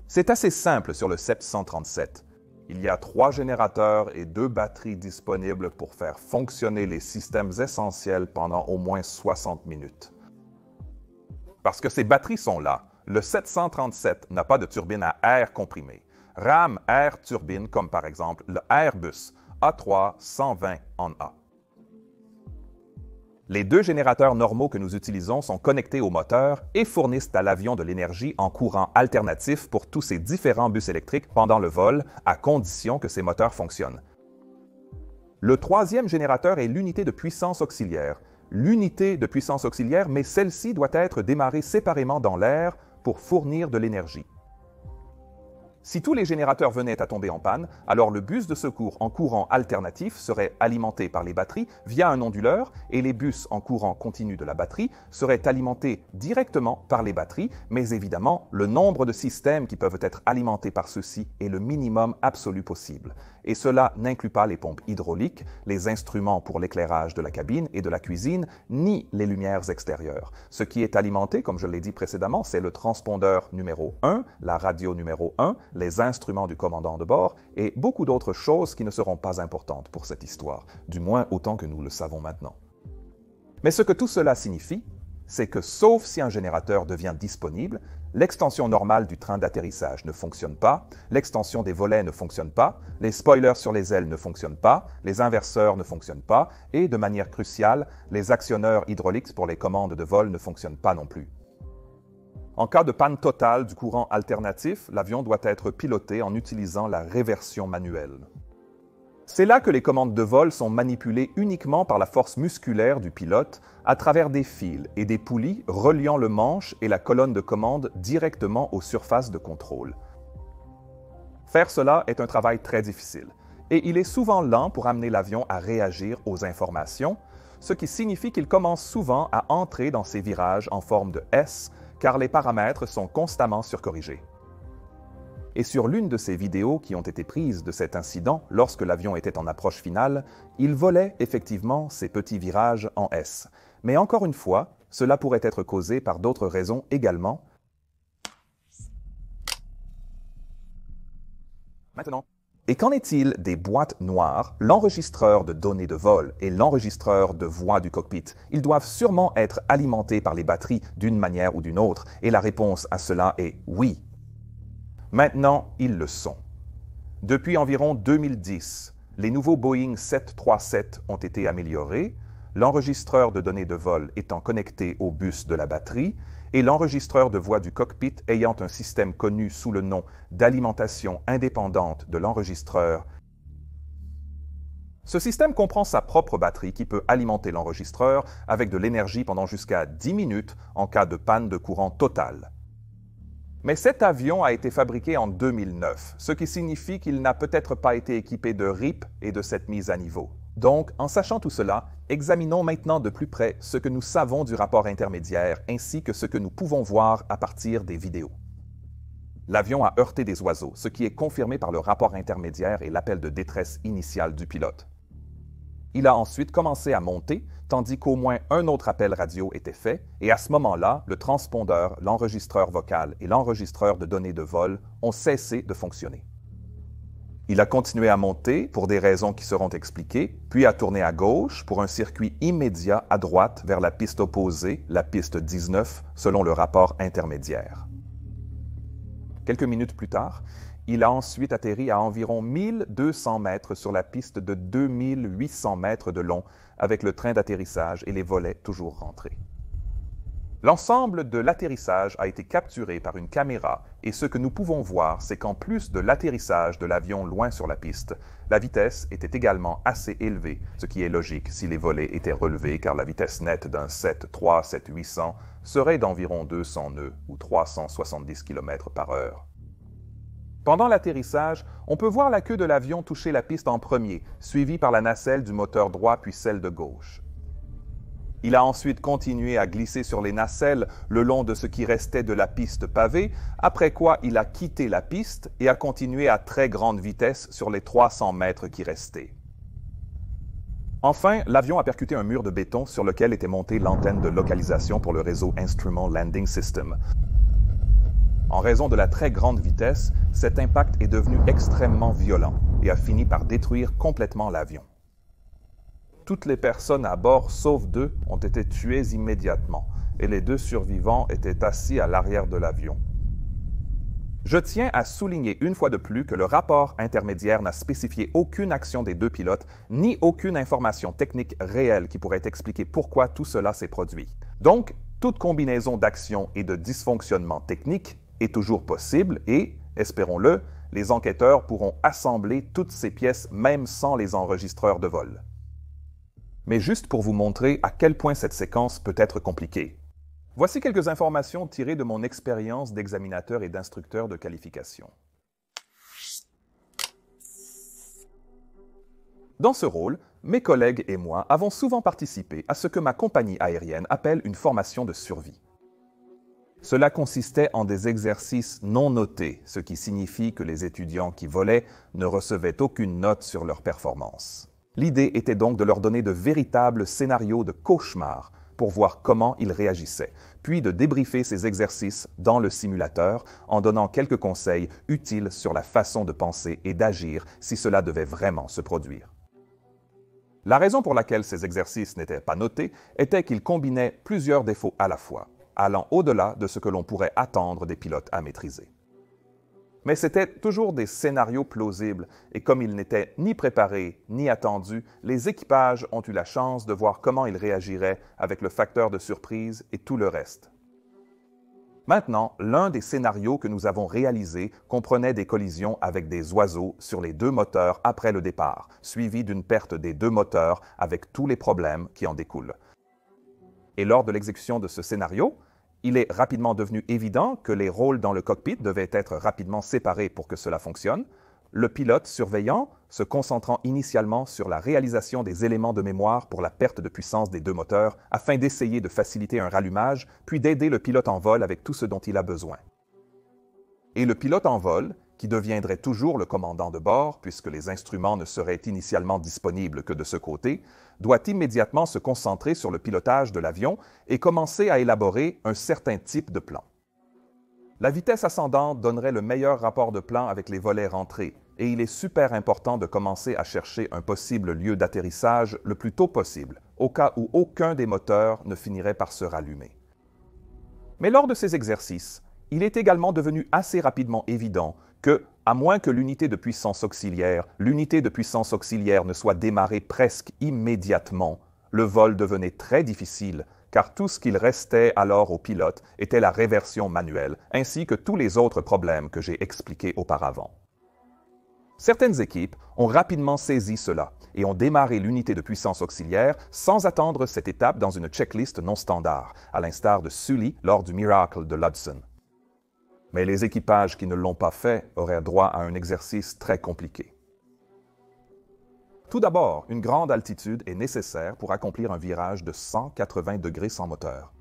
C'est assez simple sur le 737. Il y a 3 générateurs et 2 batteries disponibles pour faire fonctionner les systèmes essentiels pendant au moins 60 minutes. Parce que ces batteries sont là, le 737 n'a pas de turbine à air comprimé. Rame air turbine comme par exemple le Airbus A320 en A. Les 2 générateurs normaux que nous utilisons sont connectés au moteur et fournissent à l'avion de l'énergie en courant alternatif pour tous ces différents bus électriques pendant le vol, à condition que ces moteurs fonctionnent. Le 3e générateur est l'unité de puissance auxiliaire. L'unité de puissance auxiliaire, mais celle-ci doit être démarrée séparément dans l'air pour fournir de l'énergie. Si tous les générateurs venaient à tomber en panne, alors le bus de secours en courant alternatif serait alimenté par les batteries via un onduleur et les bus en courant continu de la batterie seraient alimentés directement par les batteries, mais évidemment, le nombre de systèmes qui peuvent être alimentés par ceux-ci est le minimum absolu possible. Et cela n'inclut pas les pompes hydrauliques, les instruments pour l'éclairage de la cabine et de la cuisine, ni les lumières extérieures. Ce qui est alimenté, comme je l'ai dit précédemment, c'est le transpondeur numéro 1, la radio numéro 1, les instruments du commandant de bord et beaucoup d'autres choses qui ne seront pas importantes pour cette histoire, du moins autant que nous le savons maintenant. Mais ce que tout cela signifie, c'est que sauf si un générateur devient disponible, L'extension normale du train d'atterrissage ne fonctionne pas, l'extension des volets ne fonctionne pas, les spoilers sur les ailes ne fonctionnent pas, les inverseurs ne fonctionnent pas et, de manière cruciale, les actionneurs hydrauliques pour les commandes de vol ne fonctionnent pas non plus. En cas de panne totale du courant alternatif, l'avion doit être piloté en utilisant la réversion manuelle. C'est là que les commandes de vol sont manipulées uniquement par la force musculaire du pilote à travers des fils et des poulies reliant le manche et la colonne de commande directement aux surfaces de contrôle. Faire cela est un travail très difficile et il est souvent lent pour amener l'avion à réagir aux informations, ce qui signifie qu'il commence souvent à entrer dans ses virages en forme de S car les paramètres sont constamment surcorrigés. Et sur l'une de ces vidéos qui ont été prises de cet incident lorsque l'avion était en approche finale, il volait effectivement ces petits virages en S. Mais encore une fois, cela pourrait être causé par d'autres raisons également. Maintenant. Et qu'en est-il des boîtes noires, l'enregistreur de données de vol et l'enregistreur de voix du cockpit? Ils doivent sûrement être alimentés par les batteries d'une manière ou d'une autre, et la réponse à cela est oui. Maintenant, ils le sont. Depuis environ 2010, les nouveaux Boeing 737 ont été améliorés, l'enregistreur de données de vol étant connecté au bus de la batterie et l'enregistreur de voix du cockpit ayant un système connu sous le nom d'alimentation indépendante de l'enregistreur. Ce système comprend sa propre batterie qui peut alimenter l'enregistreur avec de l'énergie pendant jusqu'à 10 minutes en cas de panne de courant totale. Mais cet avion a été fabriqué en 2009, ce qui signifie qu'il n'a peut-être pas été équipé de RIP et de cette mise à niveau. Donc, en sachant tout cela, examinons maintenant de plus près ce que nous savons du rapport intermédiaire ainsi que ce que nous pouvons voir à partir des vidéos. L'avion a heurté des oiseaux, ce qui est confirmé par le rapport intermédiaire et l'appel de détresse initial du pilote. Il a ensuite commencé à monter, tandis qu'au moins un autre appel radio était fait, et à ce moment-là, le transpondeur, l'enregistreur vocal et l'enregistreur de données de vol ont cessé de fonctionner. Il a continué à monter pour des raisons qui seront expliquées, puis a tourné à gauche pour un circuit immédiat à droite vers la piste opposée, la piste 19, selon le rapport intermédiaire. Quelques minutes plus tard, il a ensuite atterri à environ 1200 mètres sur la piste de 2800 mètres de long avec le train d'atterrissage et les volets toujours rentrés. L'ensemble de l'atterrissage a été capturé par une caméra et ce que nous pouvons voir, c'est qu'en plus de l'atterrissage de l'avion loin sur la piste, la vitesse était également assez élevée, ce qui est logique si les volets étaient relevés car la vitesse nette d'un 737-800 serait d'environ 200 nœuds ou 370 km/h. Pendant l'atterrissage, on peut voir la queue de l'avion toucher la piste en premier, suivie par la nacelle du moteur droit puis celle de gauche. Il a ensuite continué à glisser sur les nacelles le long de ce qui restait de la piste pavée, après quoi il a quitté la piste et a continué à très grande vitesse sur les 300 mètres qui restaient. Enfin, l'avion a percuté un mur de béton sur lequel était montée l'antenne de localisation pour le réseau Instrument Landing System. En raison de la très grande vitesse, cet impact est devenu extrêmement violent et a fini par détruire complètement l'avion. Toutes les personnes à bord, sauf 2, ont été tuées immédiatement, et les 2 survivants étaient assis à l'arrière de l'avion. Je tiens à souligner une fois de plus que le rapport intermédiaire n'a spécifié aucune action des 2 pilotes, ni aucune information technique réelle qui pourrait expliquer pourquoi tout cela s'est produit. Donc, toute combinaison d'actions et de dysfonctionnements techniques est toujours possible et, espérons-le, les enquêteurs pourront assembler toutes ces pièces même sans les enregistreurs de vol. Mais juste pour vous montrer à quel point cette séquence peut être compliquée. Voici quelques informations tirées de mon expérience d'examinateur et d'instructeur de qualification. Dans ce rôle, mes collègues et moi avons souvent participé à ce que ma compagnie aérienne appelle une formation de survie. Cela consistait en des exercices non notés, ce qui signifie que les étudiants qui volaient ne recevaient aucune note sur leur performance. L'idée était donc de leur donner de véritables scénarios de cauchemar pour voir comment ils réagissaient, puis de débriefer ces exercices dans le simulateur en donnant quelques conseils utiles sur la façon de penser et d'agir si cela devait vraiment se produire. La raison pour laquelle ces exercices n'étaient pas notés était qu'ils combinaient plusieurs défauts à la fois. allant au-delà de ce que l'on pourrait attendre des pilotes à maîtriser. Mais c'étaient toujours des scénarios plausibles, et comme ils n'étaient ni préparés ni attendus, les équipages ont eu la chance de voir comment ils réagiraient avec le facteur de surprise et tout le reste. Maintenant, l'un des scénarios que nous avons réalisés comprenait des collisions avec des oiseaux sur les deux moteurs après le départ, suivi d'une perte des deux moteurs avec tous les problèmes qui en découlent. Et lors de l'exécution de ce scénario, il est rapidement devenu évident que les rôles dans le cockpit devaient être rapidement séparés pour que cela fonctionne, le pilote surveillant se concentrant initialement sur la réalisation des éléments de mémoire pour la perte de puissance des deux moteurs afin d'essayer de faciliter un rallumage, puis d'aider le pilote en vol avec tout ce dont il a besoin. Et le pilote en vol, qui deviendrait toujours le commandant de bord, puisque les instruments ne seraient initialement disponibles que de ce côté, doit immédiatement se concentrer sur le pilotage de l'avion et commencer à élaborer un certain type de plan. La vitesse ascendante donnerait le meilleur rapport de plan avec les volets rentrés, et il est super important de commencer à chercher un possible lieu d'atterrissage le plus tôt possible, au cas où aucun des moteurs ne finirait par se rallumer. Mais lors de ces exercices, il est également devenu assez rapidement évident que, à moins que l'unité de puissance auxiliaire ne soit démarrée presque immédiatement, le vol devenait très difficile, car tout ce qu'il restait alors au pilote était la réversion manuelle, ainsi que tous les autres problèmes que j'ai expliqués auparavant. Certaines équipes ont rapidement saisi cela et ont démarré l'unité de puissance auxiliaire sans attendre cette étape dans une checklist non standard, à l'instar de Sully lors du Miracle de l'Hudson. Mais les équipages qui ne l'ont pas fait auraient droit à un exercice très compliqué. Tout d'abord, une grande altitude est nécessaire pour accomplir un virage de 180 degrés sans moteur.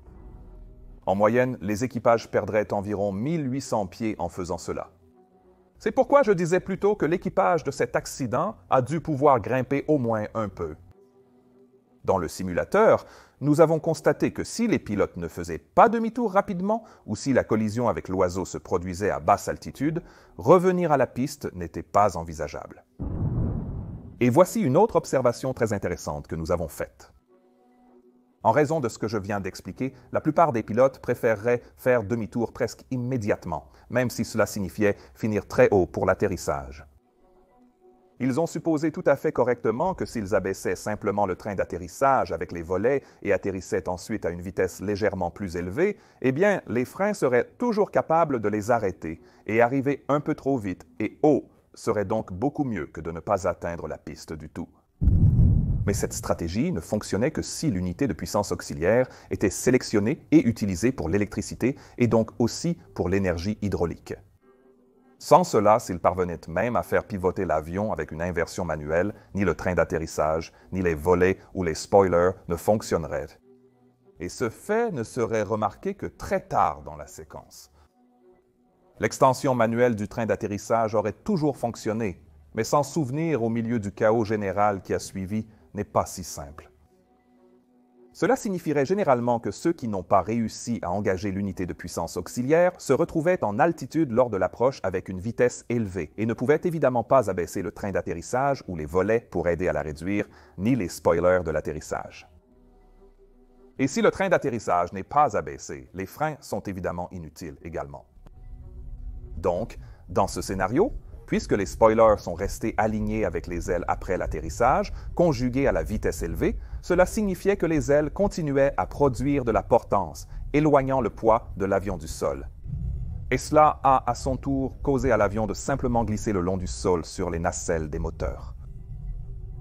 En moyenne, les équipages perdraient environ 1800 pieds en faisant cela. C'est pourquoi je disais plutôt que l'équipage de cet accident a dû pouvoir grimper au moins un peu. Dans le simulateur, nous avons constaté que si les pilotes ne faisaient pas demi-tour rapidement ou si la collision avec l'oiseau se produisait à basse altitude, revenir à la piste n'était pas envisageable. Et voici une autre observation très intéressante que nous avons faite. En raison de ce que je viens d'expliquer, la plupart des pilotes préféreraient faire demi-tour presque immédiatement, même si cela signifiait finir très haut pour l'atterrissage. Ils ont supposé tout à fait correctement que s'ils abaissaient simplement le train d'atterrissage avec les volets et atterrissaient ensuite à une vitesse légèrement plus élevée, eh bien, les freins seraient toujours capables de les arrêter et arriver un peu trop vite et haut serait donc beaucoup mieux que de ne pas atteindre la piste du tout. Mais cette stratégie ne fonctionnait que si l'unité de puissance auxiliaire était sélectionnée et utilisée pour l'électricité et donc aussi pour l'énergie hydraulique. Sans cela, s'ils parvenaient même à faire pivoter l'avion avec une inversion manuelle, ni le train d'atterrissage, ni les volets ou les spoilers ne fonctionneraient. Et ce fait ne serait remarqué que très tard dans la séquence. L'extension manuelle du train d'atterrissage aurait toujours fonctionné, mais s'en souvenir au milieu du chaos général qui a suivi n'est pas si simple. Cela signifierait généralement que ceux qui n'ont pas réussi à engager l'unité de puissance auxiliaire se retrouvaient en altitude lors de l'approche avec une vitesse élevée et ne pouvaient évidemment pas abaisser le train d'atterrissage ou les volets pour aider à la réduire, ni les spoilers de l'atterrissage. Et si le train d'atterrissage n'est pas abaissé, les freins sont évidemment inutiles également. Donc, dans ce scénario, puisque les spoilers sont restés alignés avec les ailes après l'atterrissage, conjugués à la vitesse élevée, cela signifiait que les ailes continuaient à produire de la portance, éloignant le poids de l'avion du sol. Et cela a, à son tour, causé à l'avion de simplement glisser le long du sol sur les nacelles des moteurs.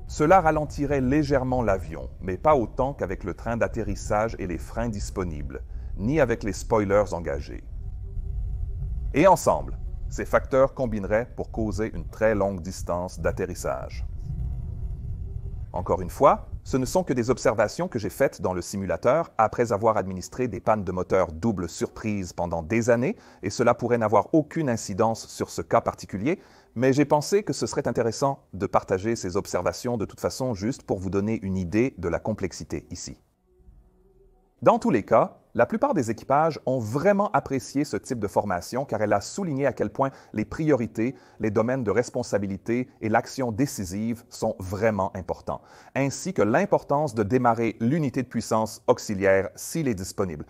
Cela ralentirait légèrement l'avion, mais pas autant qu'avec le train d'atterrissage et les freins disponibles, ni avec les spoilers engagés. Et ensemble, ces facteurs combineraient pour causer une très longue distance d'atterrissage. Encore une fois, ce ne sont que des observations que j'ai faites dans le simulateur après avoir administré des pannes de moteur double surprise pendant des années, et cela pourrait n'avoir aucune incidence sur ce cas particulier, mais j'ai pensé que ce serait intéressant de partager ces observations de toute façon juste pour vous donner une idée de la complexité ici. Dans tous les cas, la plupart des équipages ont vraiment apprécié ce type de formation car elle a souligné à quel point les priorités, les domaines de responsabilité et l'action décisive sont vraiment importants, ainsi que l'importance de démarrer l'unité de puissance auxiliaire s'il est disponible.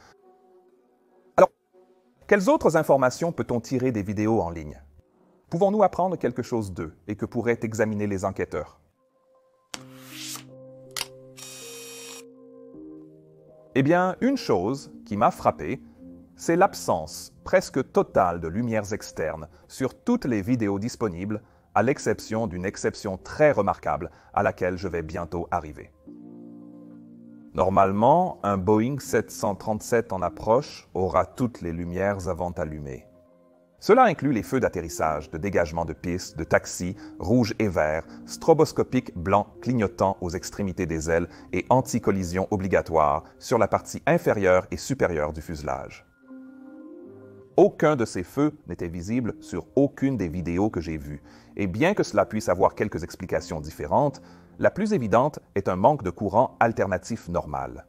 Quelles autres informations peut-on tirer des vidéos en ligne? Pouvons-nous apprendre quelque chose d'eux et que pourraient examiner les enquêteurs? Eh bien, une chose qui m'a frappé, c'est l'absence presque totale de lumières externes sur toutes les vidéos disponibles, à l'exception d'une exception très remarquable à laquelle je vais bientôt arriver. Normalement, un Boeing 737 en approche aura toutes les lumières avant allumées. Cela inclut les feux d'atterrissage, de dégagement de piste, de taxi, rouge et vert, stroboscopique blanc clignotant aux extrémités des ailes et anti-collision obligatoire sur la partie inférieure et supérieure du fuselage. Aucun de ces feux n'était visible sur aucune des vidéos que j'ai vues, et bien que cela puisse avoir quelques explications différentes, la plus évidente est un manque de courant alternatif normal.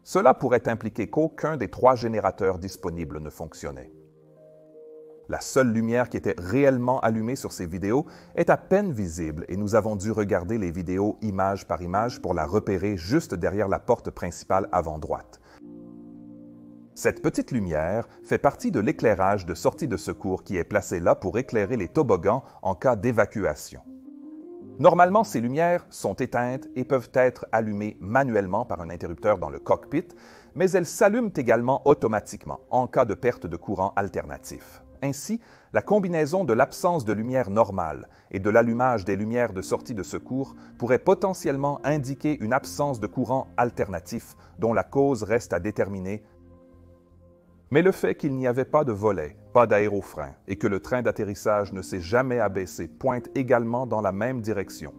Cela pourrait impliquer qu'aucun des 3 générateurs disponibles ne fonctionnait. La seule lumière qui était réellement allumée sur ces vidéos est à peine visible et nous avons dû regarder les vidéos image par image pour la repérer juste derrière la porte principale avant droite. Cette petite lumière fait partie de l'éclairage de sortie de secours qui est placé là pour éclairer les toboggans en cas d'évacuation. Normalement, ces lumières sont éteintes et peuvent être allumées manuellement par un interrupteur dans le cockpit, mais elles s'allument également automatiquement en cas de perte de courant alternatif. Ainsi, la combinaison de l'absence de lumière normale et de l'allumage des lumières de sortie de secours pourrait potentiellement indiquer une absence de courant alternatif dont la cause reste à déterminer. Mais le fait qu'il n'y avait pas de volet, pas d'aérofrein et que le train d'atterrissage ne s'est jamais abaissé pointe également dans la même direction.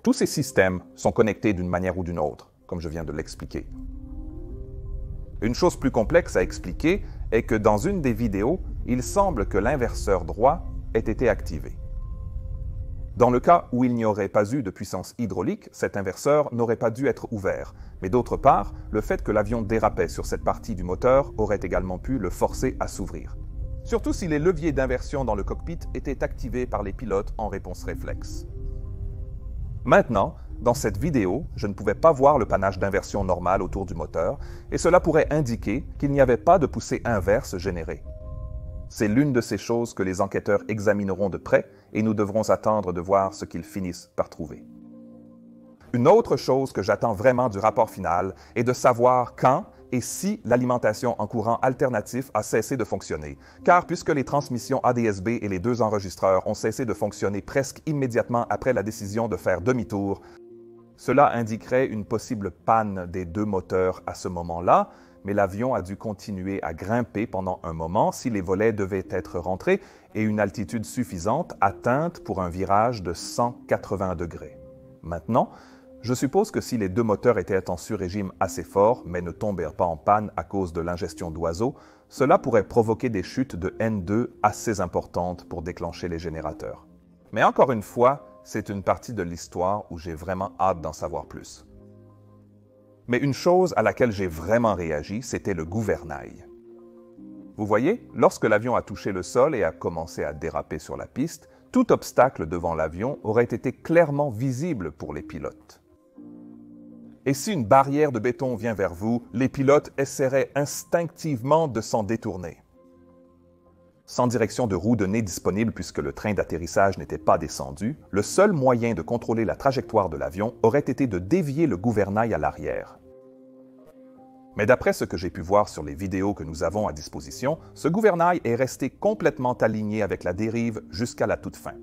Tous ces systèmes sont connectés d'une manière ou d'une autre, comme je viens de l'expliquer. Une chose plus complexe à expliquer est que dans une des vidéos, il semble que l'inverseur droit ait été activé. Dans le cas où il n'y aurait pas eu de puissance hydraulique, cet inverseur n'aurait pas dû être ouvert, mais d'autre part, le fait que l'avion dérapait sur cette partie du moteur aurait également pu le forcer à s'ouvrir. Surtout si les leviers d'inversion dans le cockpit étaient activés par les pilotes en réponse réflexe. Maintenant, dans cette vidéo, je ne pouvais pas voir le panache d'inversion normal autour du moteur, et cela pourrait indiquer qu'il n'y avait pas de poussée inverse générée. C'est l'une de ces choses que les enquêteurs examineront de près et nous devrons attendre de voir ce qu'ils finissent par trouver. Une autre chose que j'attends vraiment du rapport final est de savoir quand et si l'alimentation en courant alternatif a cessé de fonctionner, car puisque les transmissions ADS-B et les 2 enregistreurs ont cessé de fonctionner presque immédiatement après la décision de faire demi-tour, cela indiquerait une possible panne des 2 moteurs à ce moment-là, mais l'avion a dû continuer à grimper pendant un moment si les volets devaient être rentrés et une altitude suffisante atteinte pour un virage de 180 degrés. Maintenant, je suppose que si les 2 moteurs étaient en sur-régime assez fort, mais ne tombèrent pas en panne à cause de l'ingestion d'oiseaux, cela pourrait provoquer des chutes de N2 assez importantes pour déclencher les générateurs. Mais encore une fois, c'est une partie de l'histoire où j'ai vraiment hâte d'en savoir plus. Mais une chose à laquelle j'ai vraiment réagi, c'était le gouvernail. Vous voyez, lorsque l'avion a touché le sol et a commencé à déraper sur la piste, tout obstacle devant l'avion aurait été clairement visible pour les pilotes. Et si une barrière de béton vient vers vous, les pilotes essaieraient instinctivement de s'en détourner. Sans direction de roue de nez disponible puisque le train d'atterrissage n'était pas descendu, le seul moyen de contrôler la trajectoire de l'avion aurait été de dévier le gouvernail à l'arrière. Mais d'après ce que j'ai pu voir sur les vidéos que nous avons à disposition, ce gouvernail est resté complètement aligné avec la dérive jusqu'à la toute fin.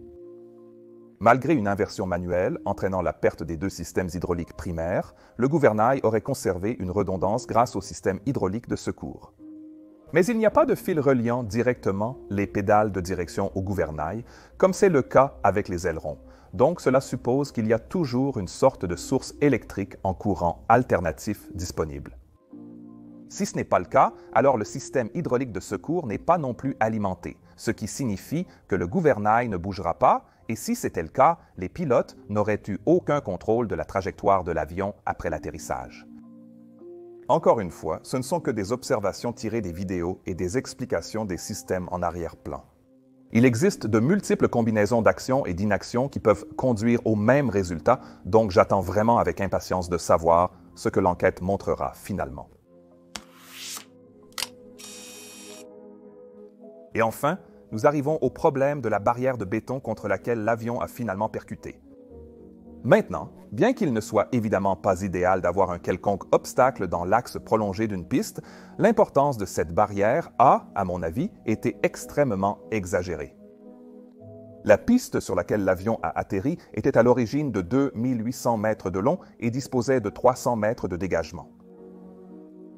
Malgré une inversion manuelle entraînant la perte des 2 systèmes hydrauliques primaires, le gouvernail aurait conservé une redondance grâce au système hydraulique de secours. Mais il n'y a pas de fil reliant directement les pédales de direction au gouvernail, comme c'est le cas avec les ailerons. Donc cela suppose qu'il y a toujours une sorte de source électrique en courant alternatif disponible. Si ce n'est pas le cas, alors le système hydraulique de secours n'est pas non plus alimenté, ce qui signifie que le gouvernail ne bougera pas, et si c'était le cas, les pilotes n'auraient eu aucun contrôle de la trajectoire de l'avion après l'atterrissage. Encore une fois, ce ne sont que des observations tirées des vidéos et des explications des systèmes en arrière-plan. Il existe de multiples combinaisons d'actions et d'inaction qui peuvent conduire au même résultat, donc j'attends vraiment avec impatience de savoir ce que l'enquête montrera finalement. Et enfin, nous arrivons au problème de la barrière de béton contre laquelle l'avion a finalement percuté. Maintenant, bien qu'il ne soit évidemment pas idéal d'avoir un quelconque obstacle dans l'axe prolongé d'une piste, l'importance de cette barrière a, à mon avis, été extrêmement exagérée. La piste sur laquelle l'avion a atterri était à l'origine de 2800 mètres de long et disposait de 300 mètres de dégagement.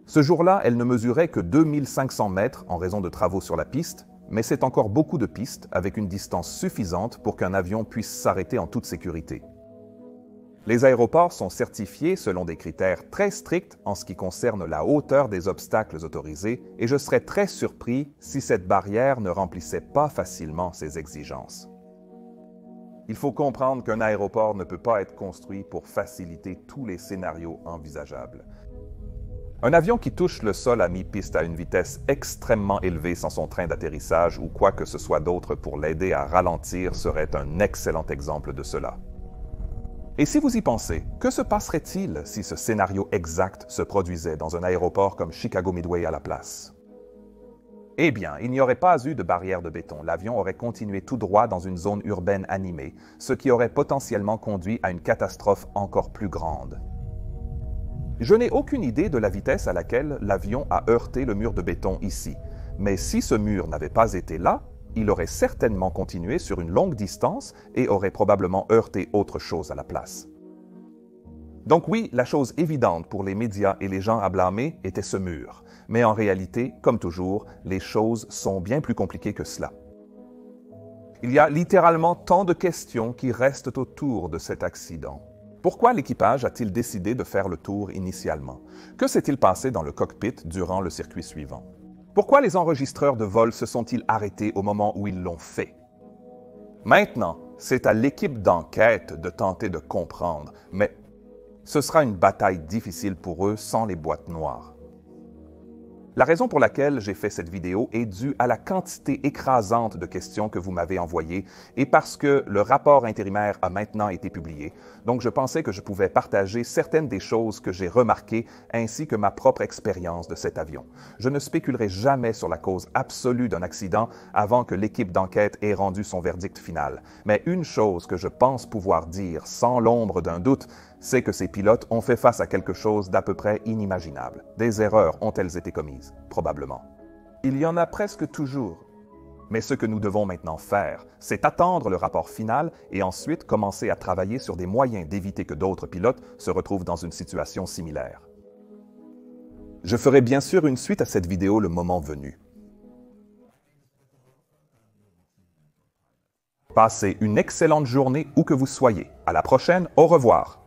Ce jour-là, elle ne mesurait que 2500 mètres en raison de travaux sur la piste, mais c'est encore beaucoup de pistes avec une distance suffisante pour qu'un avion puisse s'arrêter en toute sécurité. Les aéroports sont certifiés selon des critères très stricts en ce qui concerne la hauteur des obstacles autorisés et je serais très surpris si cette barrière ne remplissait pas facilement ces exigences. Il faut comprendre qu'un aéroport ne peut pas être construit pour faciliter tous les scénarios envisageables. Un avion qui touche le sol à mi-piste à une vitesse extrêmement élevée sans son train d'atterrissage ou quoi que ce soit d'autre pour l'aider à ralentir serait un excellent exemple de cela. Et si vous y pensez, que se passerait-il si ce scénario exact se produisait dans un aéroport comme Chicago Midway à la place? Eh bien, il n'y aurait pas eu de barrière de béton. L'avion aurait continué tout droit dans une zone urbaine animée, ce qui aurait potentiellement conduit à une catastrophe encore plus grande. Je n'ai aucune idée de la vitesse à laquelle l'avion a heurté le mur de béton ici, mais si ce mur n'avait pas été là, il aurait certainement continué sur une longue distance et aurait probablement heurté autre chose à la place. Donc oui, la chose évidente pour les médias et les gens à blâmer était ce mur. Mais en réalité, comme toujours, les choses sont bien plus compliquées que cela. Il y a littéralement tant de questions qui restent autour de cet accident. Pourquoi l'équipage a-t-il décidé de faire le tour initialement? Que s'est-il passé dans le cockpit durant le circuit suivant? Pourquoi les enregistreurs de vol se sont-ils arrêtés au moment où ils l'ont fait? Maintenant, c'est à l'équipe d'enquête de tenter de comprendre, mais ce sera une bataille difficile pour eux sans les boîtes noires. La raison pour laquelle j'ai fait cette vidéo est due à la quantité écrasante de questions que vous m'avez envoyées et parce que le rapport intérimaire a maintenant été publié. Donc, je pensais que je pouvais partager certaines des choses que j'ai remarquées ainsi que ma propre expérience de cet avion. Je ne spéculerai jamais sur la cause absolue d'un accident avant que l'équipe d'enquête ait rendu son verdict final. Mais une chose que je pense pouvoir dire sans l'ombre d'un doute, c'est que ces pilotes ont fait face à quelque chose d'à peu près inimaginable. Des erreurs ont-elles été commises? Probablement. Il y en a presque toujours. Mais ce que nous devons maintenant faire, c'est attendre le rapport final et ensuite commencer à travailler sur des moyens d'éviter que d'autres pilotes se retrouvent dans une situation similaire. Je ferai bien sûr une suite à cette vidéo le moment venu. Passez une excellente journée où que vous soyez. À la prochaine, au revoir.